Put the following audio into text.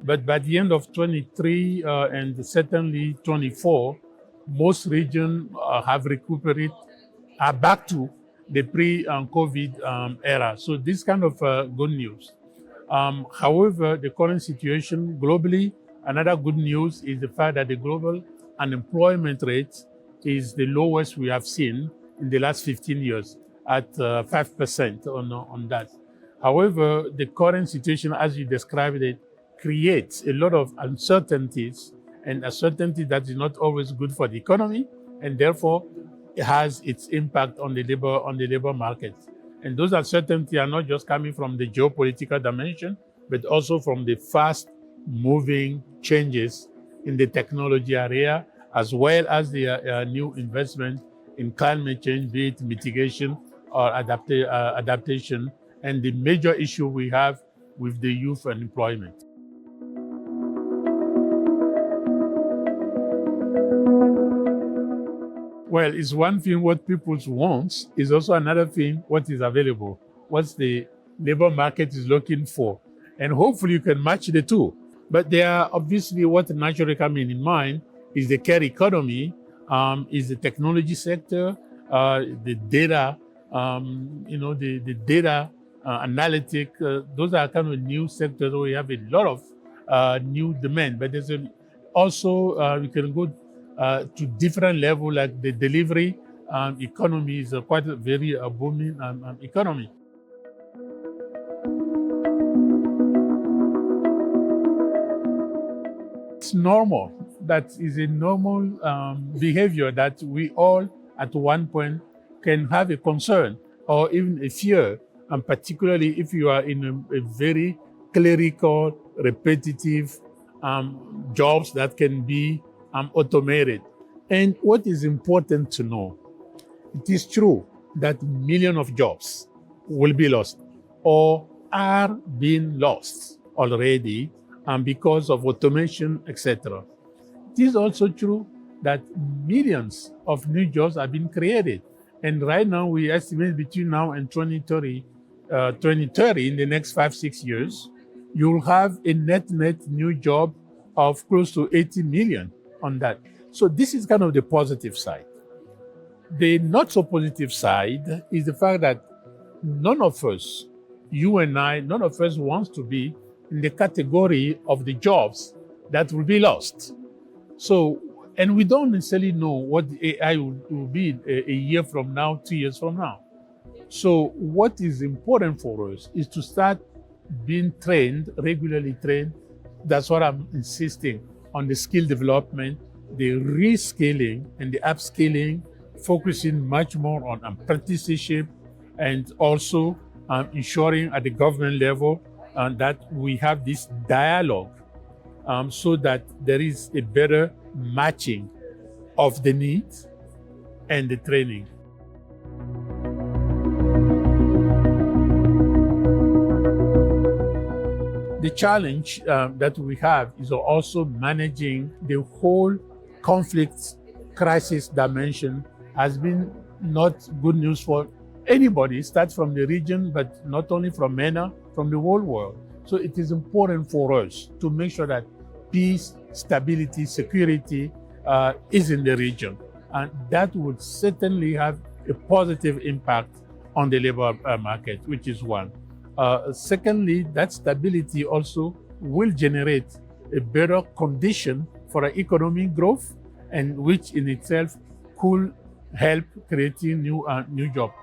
But by the end of 23 and certainly 24, most regions have recuperated, are back to the pre-COVID era. So this kind of good news. However, the current situation globally, another good news is the fact that the global unemployment rate is the lowest we have seen in the last 15 years at 5% on that. However, the current situation, as you described it, creates a lot of uncertainties, and uncertainty that is not always good for the economy, and therefore it has its impact on the labor market. And those uncertainties are not just coming from the geopolitical dimension, but also from the fast-moving changes in the technology area, as well as the new investment in climate change, be it mitigation or adaptation, and the major issue we have with the youth unemployment. Well, it's one thing what people want, is also another thing what is available, what the labor market is looking for. And hopefully you can match the two. But there are obviously what naturally coming in mind is the care economy, is the technology sector, the data, the data analytic. Those are kind of new sectors where we have a lot of new demand. But there's also, we can go to different level, like the delivery economy is quite a very booming economy. It's normal. That is a normal behavior that we all at one point can have a concern or even a fear, and particularly if you are in a very clerical, repetitive jobs that can be automated. And what is important to know, it is true that millions of jobs will be lost or are being lost already because of automation, etc. It is also true that millions of new jobs have been created. And right now, we estimate between now and 2030, in the next 5-6 years, you'll have a net new job of close to 80 million on that. So this is kind of the positive side. The not so positive side is the fact that none of us, you and I, none of us wants to be in the category of the jobs that will be lost. So, and we don't necessarily know what the AI will be a year from now, 2 years from now. So what is important for us is to start being trained, regularly trained. That's what I'm insisting on, the skill development, the reskilling and the upskilling, focusing much more on apprenticeship, and also ensuring at the government level that we have this dialogue so that there is a better matching of the needs and the training. The challenge that we have is also managing the whole conflict crisis dimension. Has been not good news for anybody. It starts from the region, but not only from MENA, from the whole world. So it is important for us to make sure that peace, stability, security is in the region. And that would certainly have a positive impact on the labor market, which is one. Secondly, that stability also will generate a better condition for economic growth, and which in itself could help creating new jobs.